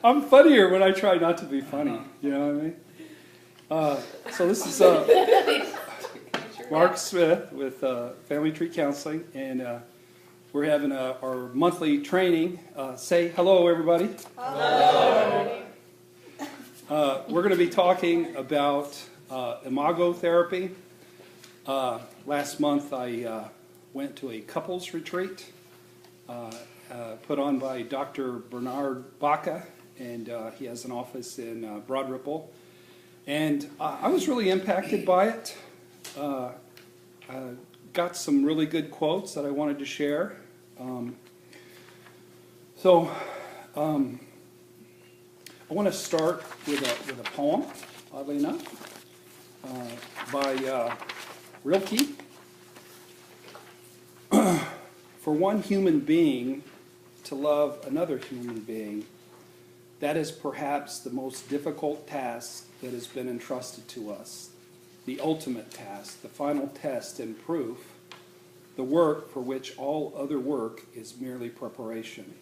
I'm funnier when I try not to be funny. You know what I mean? So this is Mark Smith with Family Tree Counseling, and we're having our monthly training. Say hello, everybody. Hello. We're going to be talking about Imago therapy. Last month I went to a couples retreat put on by Dr. Bernard Baca, and he has an office in Broad Ripple. And I was really impacted by it. Got some really good quotes that I wanted to share. I want to start with a poem, oddly enough, by Rilke. For one human being to love another human being, that is perhaps the most difficult task that has been entrusted to us, the ultimate task, the final test and proof, the work for which all other work is merely preparation.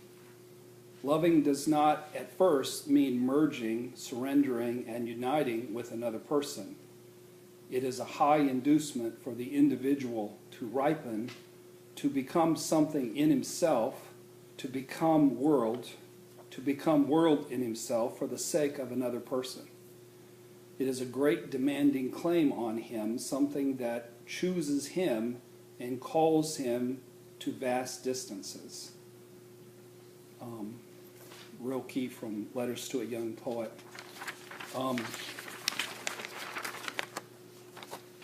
Loving does not at first mean merging, surrendering, and uniting with another person. It is a high inducement for the individual to ripen, to become something in himself, to become world in himself for the sake of another person. It is a great demanding claim on him, something that chooses him and calls him to vast distances. Rilke from Letters to a Young Poet.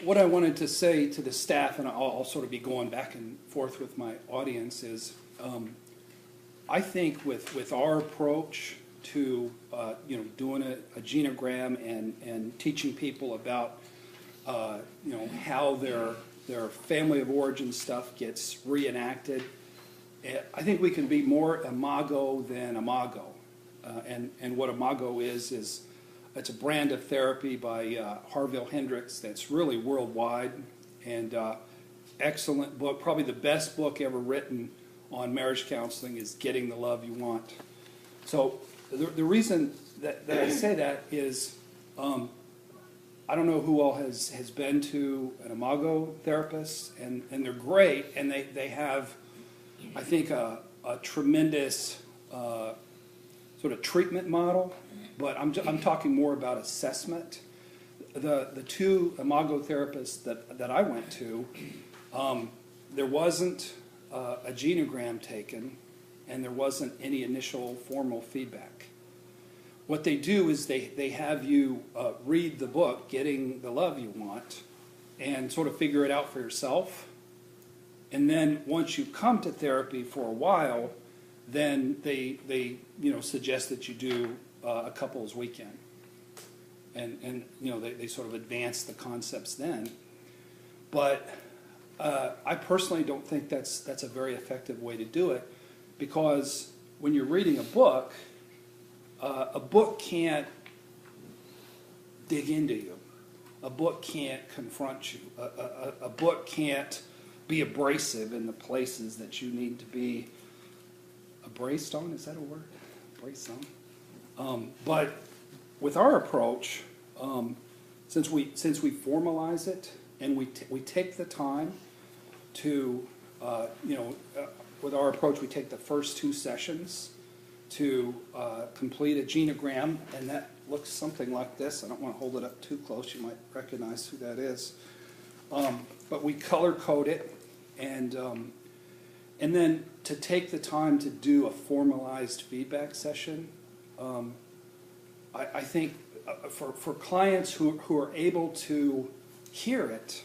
What I wanted to say to the staff, and I'll sort of be going back and forth with my audience, is I think with our approach to doing a genogram and teaching people about how their family of origin stuff gets reenacted, I think we can be more Imago than Imago. And what Imago is it's a brand of therapy by Harville Hendricks that's really worldwide, and excellent book. Probably the best book ever written on marriage counseling is Getting the Love You Want. So the reason that I say that is I don't know who all has been to an Imago therapist, and they're great, and they have, I think, a tremendous sort of treatment model, but I'm talking more about assessment. The two Imago therapists that I went to, there wasn't a genogram taken, and there wasn't any initial formal feedback. What they do is they have you read the book, Getting the Love You Want, and sort of figure it out for yourself. And then once you come to therapy for a while, then they suggest that you do a couples weekend, and they sort of advance the concepts then. But I personally don't think that's a very effective way to do it, because when you're reading a book can't dig into you. A book can't confront you. A book can't be abrasive in the places that you need to be abrased on. Is that a word? Abrased on? But with our approach, since we formalize it and we take the time to, with our approach, we take the first two sessions to complete a genogram, and that looks something like this. I don't want to hold it up too close. You might recognize who that is. But we color code it, and then to take the time to do a formalized feedback session. I think for clients who are able to hear it,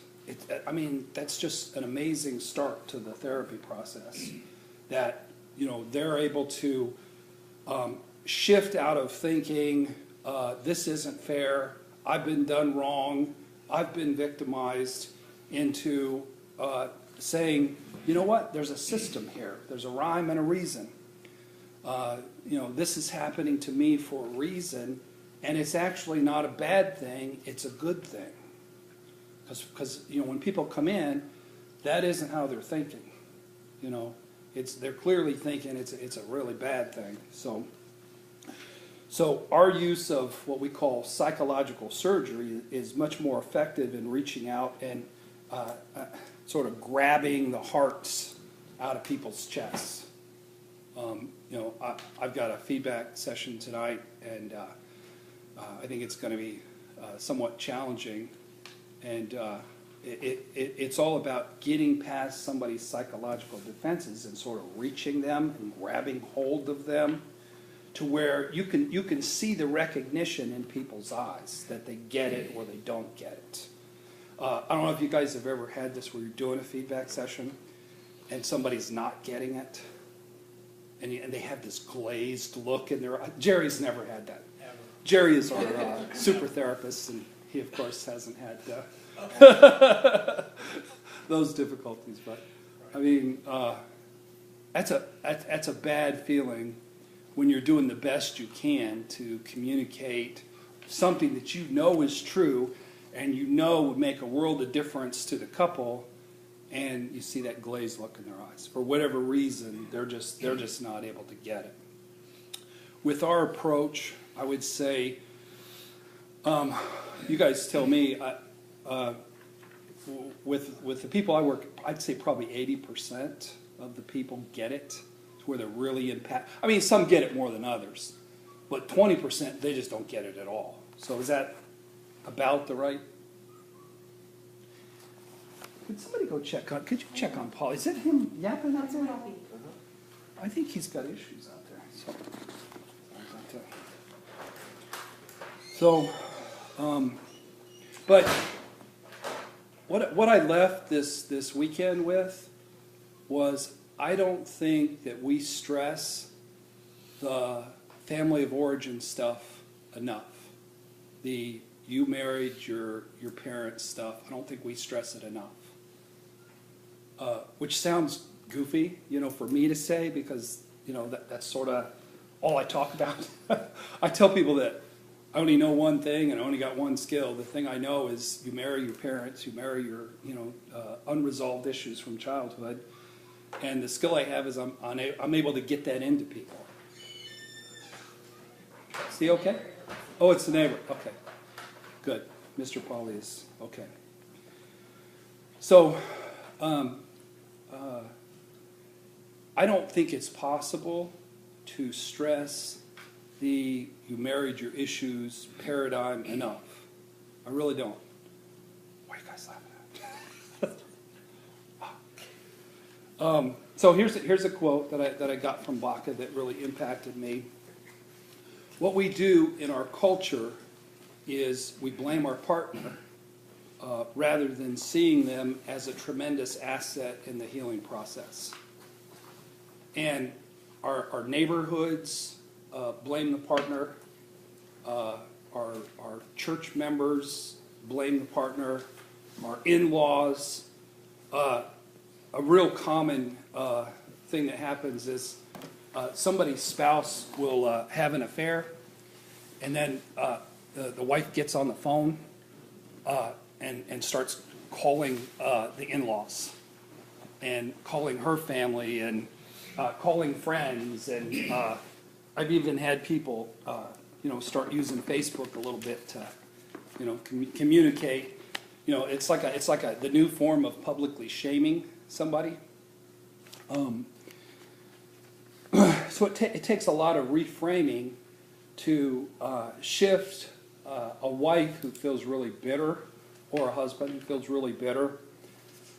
that's just an amazing start to the therapy process. That they're able to shift out of thinking, this isn't fair, I've been done wrong, I've been victimized, into saying, you know what, there's a system here, there's a rhyme and a reason. This is happening to me for a reason, and it's actually not a bad thing, it's a good thing. Because when people come in, that isn't how they're thinking. They're clearly thinking it's a really bad thing. So our use of what we call psychological surgery is much more effective in reaching out and sort of grabbing the hearts out of people's chests. I've got a feedback session tonight, and I think it's going to be somewhat challenging. And it's all about getting past somebody's psychological defenses and sort of reaching them and grabbing hold of them to where you can see the recognition in people's eyes that they get it or they don't get it. I don't know if you guys have ever had this where you're doing a feedback session and somebody's not getting it, and they have this glazed look in their eye. Jerry's never had that. Jerry is our super therapist, and he, of course, hasn't had those difficulties. But, I mean, that's a bad feeling when you're doing the best you can to communicate something that you know is true and you know would make a world of difference to the couple, and you see that glazed look in their eyes. For whatever reason, they're just not able to get it. With our approach, I would say, you guys tell me, with the people I work, I'd say probably 80% of the people get it, where they're really impact. I mean, some get it more than others, but 20% they just don't get it at all. So is that about the right? Could somebody go check on? Could you check on Paul? Is it him yapping out there? I think he's got issues out there. But what I left this weekend with was, I don't think that we stress the family of origin stuff enough. The you married your parents stuff, I don't think we stress it enough. Which sounds goofy, for me to say, because, that's sort of all I talk about. I tell people that I only know one thing and I only got one skill. The thing I know is you marry your parents, you marry your, unresolved issues from childhood. And the skill I have is I'm able to get that into people. Is he okay? Oh, it's the neighbor. Okay. Good. Mr. Pauly is okay. So, I don't think it's possible to stress the you married your issues paradigm enough. I really don't. Why are you guys laughing at? So here's a quote that I got from Baca that really impacted me. What we do in our culture is we blame our partner rather than seeing them as a tremendous asset in the healing process. And our neighborhoods blame the partner. Our church members blame the partner. Our in-laws. A real common thing that happens is somebody's spouse will have an affair, and then the wife gets on the phone and starts calling the in-laws and calling her family and calling friends. And I've even had people start using Facebook a little bit to communicate. It's like the new form of publicly shaming somebody. So it takes a lot of reframing to shift a wife who feels really bitter, or a husband who feels really bitter,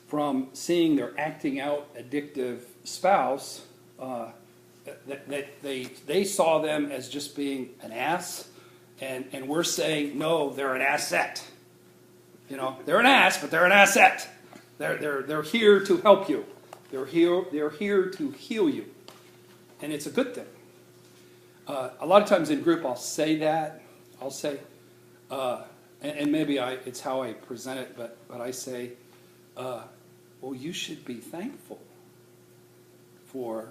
from seeing their acting out addictive spouse, that they saw them as just being an ass, and we're saying, no, they're an asset. They're an ass, but they're an asset. They're here to help you. They're here to heal you. And it's a good thing. A lot of times in group I'll say that. I'll say, and maybe it's how I present it, but I say, well, you should be thankful for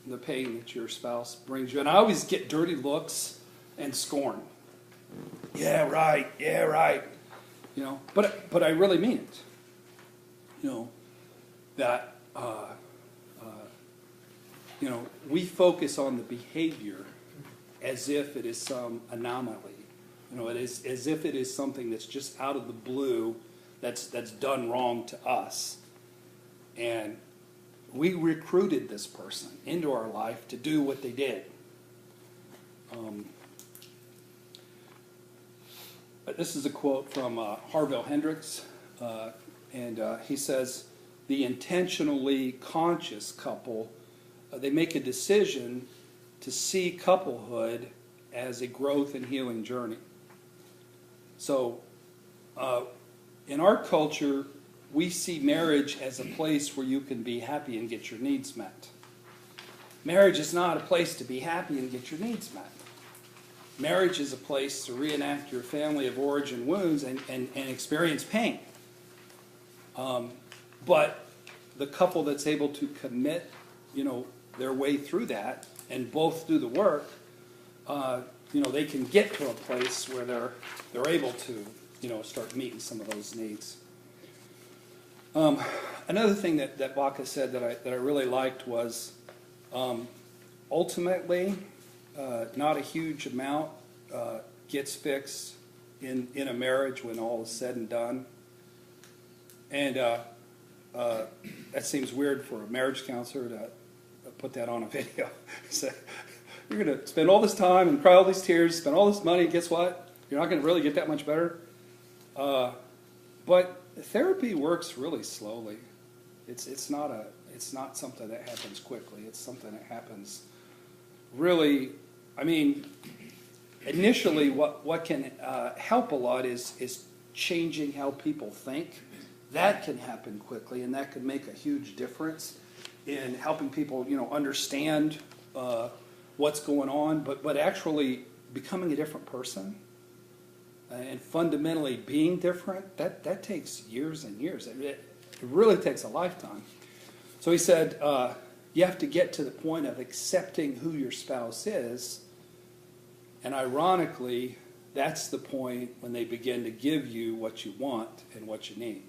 the pain that your spouse brings you. And I always get dirty looks and scorn. Yeah, right. Yeah, right. But I really mean it. That we focus on the behavior as if it is some anomaly. It is as if it is something that's just out of the blue, that's done wrong to us. And we recruited this person into our life to do what they did. This is a quote from Harville Hendricks, and he says, "The intentionally conscious couple, they make a decision to see couplehood as a growth and healing journey." So, in our culture, we see marriage as a place where you can be happy and get your needs met. Marriage is not a place to be happy and get your needs met. Marriage is a place to reenact your family of origin wounds and experience pain. But the couple that's able to commit, their way through that and both do the work, they can get to a place where they're able to, start meeting some of those needs. Another thing that Baca said that I really liked was, ultimately, not a huge amount gets fixed in a marriage when all is said and done. And that seems weird for a marriage counselor to put that on a video. So, you're going to spend all this time and cry all these tears, spend all this money, and guess what? You're not going to really get that much better. But therapy works really slowly. It's not something that happens quickly. It's something that happens really. Initially, what can help a lot is changing how people think. That can happen quickly, and that can make a huge difference in helping people, understand what's going on. But actually becoming a different person and fundamentally being different, that takes years and years. It really takes a lifetime. So he said, you have to get to the point of accepting who your spouse is. And ironically, that's the point when they begin to give you what you want and what you need.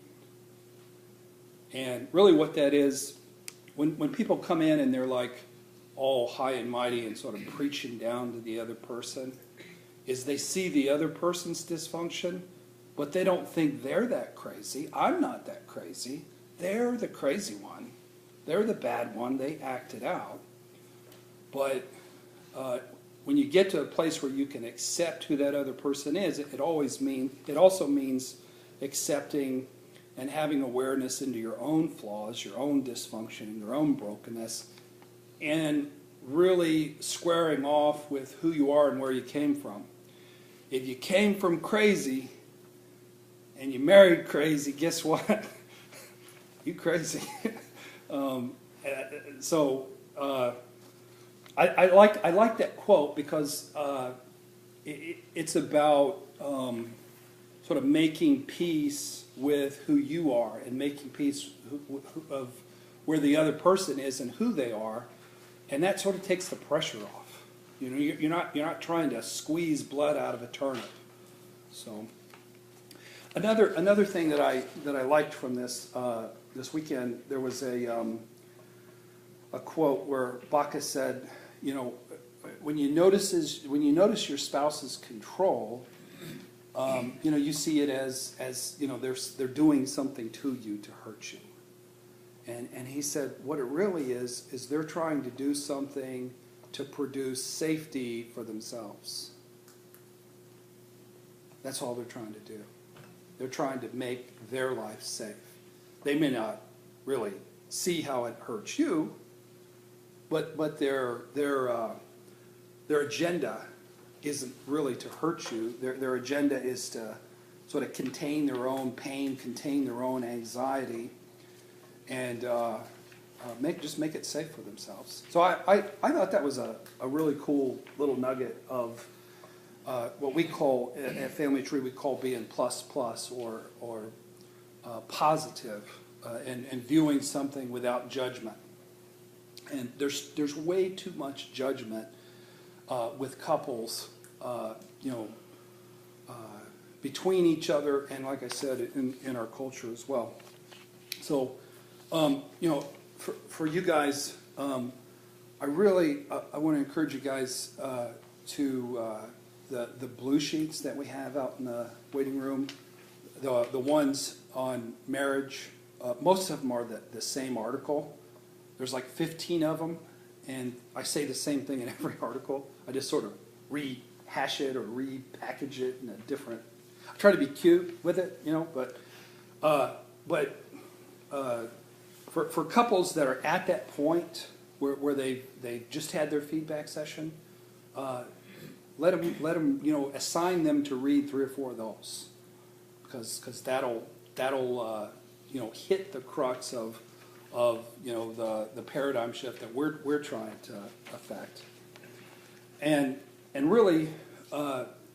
And really what that is, when people come in and they're like all high and mighty and sort of preaching down to the other person, is they see the other person's dysfunction, but they don't think they're that crazy. I'm not that crazy. They're the crazy one. They're the bad one. They act it out. But when you get to a place where you can accept who that other person is, it also means accepting and having awareness into your own flaws, your own dysfunction, your own brokenness, and really squaring off with who you are and where you came from. If you came from crazy and you married crazy, guess what? You crazy. I like that quote because it's about sort of making peace with who you are and making peace of where the other person is and who they are, and that sort of takes the pressure off. You're not trying to squeeze blood out of a turnip. So another thing that I liked from this weekend, there was a quote where Baca said, when you notice your spouse's control, you see it as they're doing something to you to hurt you. And he said what it really is they're trying to do something to produce safety for themselves. That's all they're trying to do. They're trying to make their life safe. They may not really see how it hurts you, but their agenda isn't really to hurt you. Their agenda is to sort of contain their own pain, contain their own anxiety, and make it safe for themselves. So I thought that was a really cool little nugget of what we call at Family Tree, we call being plus or positive and viewing something without judgment. And there's way too much judgment with couples, between each other, and like I said, in our culture as well. So, for you guys, I want to encourage you guys, the blue sheets that we have out in the waiting room, the ones on marriage. Most of them are the same article. There's like 15 of them, and I say the same thing in every article. I just sort of rehash it or repackage it in a different. I try to be cute with it, but for couples that are at that point where they just had their feedback session, let them assign them to read 3 or 4 of those, because that'll hit the crux of the paradigm shift that we're trying to affect. And really,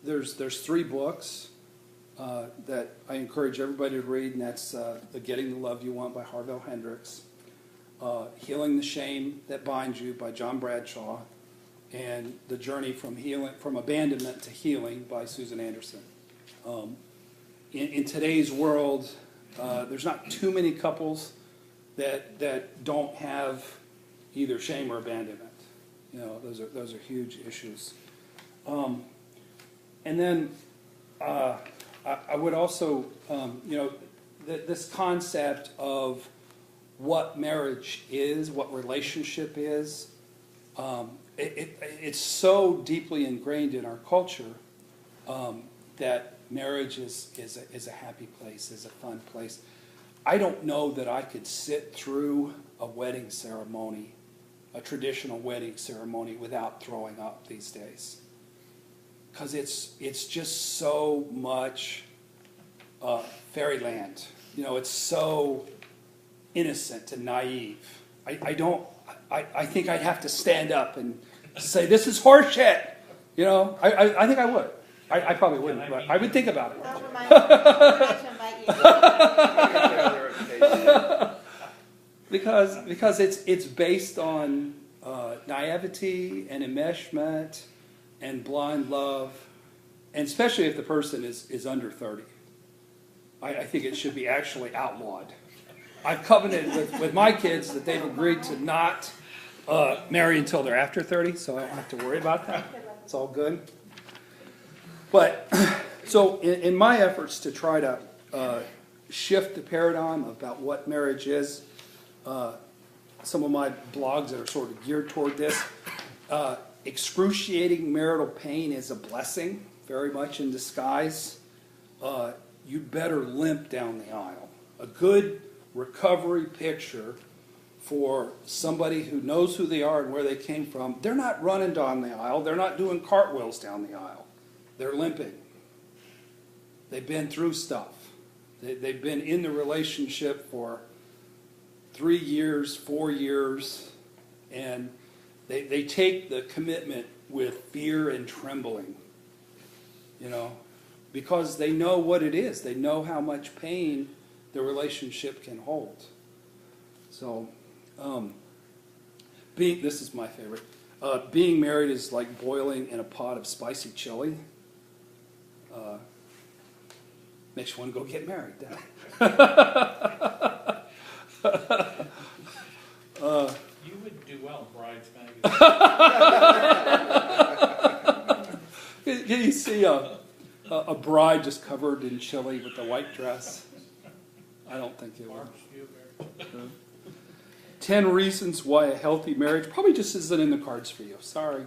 there's 3 books that I encourage everybody to read, and that's The Getting the Love You Want by Harville Hendricks, Healing the Shame That Binds You by John Bradshaw, and The Journey from Abandonment to Healing by Susan Anderson. In today's world, there's not too many couples that don't have either shame or abandonment. Those are huge issues. And then I would also, this concept of what marriage is, what relationship is, it's so deeply ingrained in our culture that marriage is a happy place, is a fun place. I don't know that I could sit through a wedding ceremony, a traditional wedding ceremony, without throwing up these days. Because it's just so much fairyland. It's so innocent and naive. I think I'd have to stand up and say, this is horseshit. I think I would. I probably wouldn't, but I would think about it. I'll remind you. Because it's based on naivety and enmeshment and blind love, and especially if the person is under 30. I think it should be actually outlawed. I've covenanted with my kids that they've agreed to not marry until they're after 30, so I don't have to worry about that. It's all good. But, so in my efforts to try to shift the paradigm about what marriage is, some of my blogs that are sort of geared toward this, excruciating marital pain is a blessing, very much in disguise. You'd better limp down the aisle. A good recovery picture for somebody who knows who they are and where they came from. They're not running down the aisle. They're not doing cartwheels down the aisle. They're limping. They've been through stuff. They've been in the relationship for 3 years, 4 years, and they take the commitment with fear and trembling, because they know what it is. They know how much pain the relationship can hold. So, this is my favorite. Being married is like boiling in a pot of spicy chili. Makes you want to go get married, doesn't it? You would do well in Bride's magazine. Can you see a bride just covered in chili with a white dress? I don't think it would. 10 reasons why a healthy marriage probably just isn't in the cards for you. Sorry.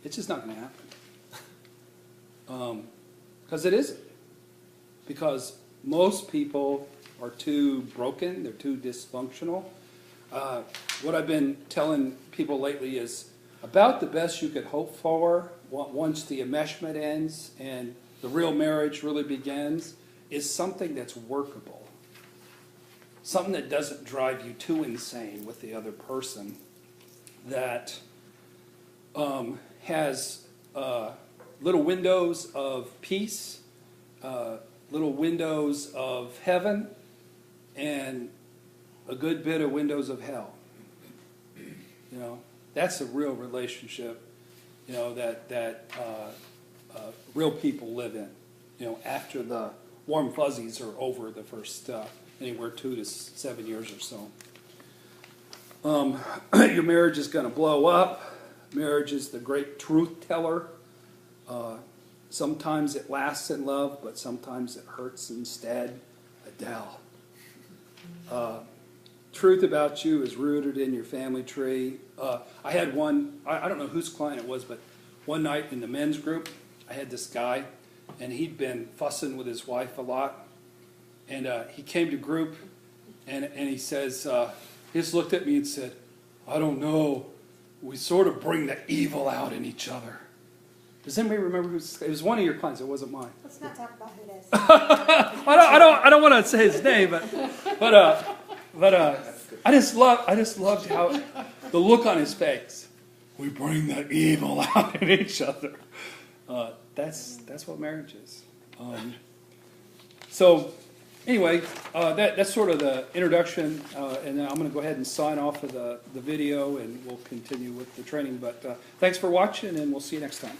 It's just not going to happen. Because it isn't. Because most people are too broken. They're too dysfunctional. What I've been telling people lately is about the best you could hope for once the enmeshment ends and the real marriage really begins is something that's workable. Something that doesn't drive you too insane with the other person, that has little windows of peace, little windows of heaven, and a good bit of windows of hell. That's a real relationship, that real people live in, after the warm fuzzies are over the first anywhere 2 to 7 years or so. Your marriage is going to blow up. marriage is the great truth teller. Sometimes it lasts in love, but sometimes it hurts instead. Adele. Truth about you is rooted in your family tree. I had one, I don't know whose client it was, but one night in the men's group, I had this guy, and he'd been fussing with his wife a lot. And he came to group, and he says, he just looked at me and said, I don't know, we sort of bring the evil out in each other. Does anybody remember who's? It was one of your clients. It wasn't mine. Let's not talk about who it is. I don't want to say his name, but I just loved how the look on his face. We bring the evil out in each other. That's what marriage is. So anyway, that's sort of the introduction, and I'm going to go ahead and sign off of the video, and we'll continue with the training. But thanks for watching, and we'll see you next time.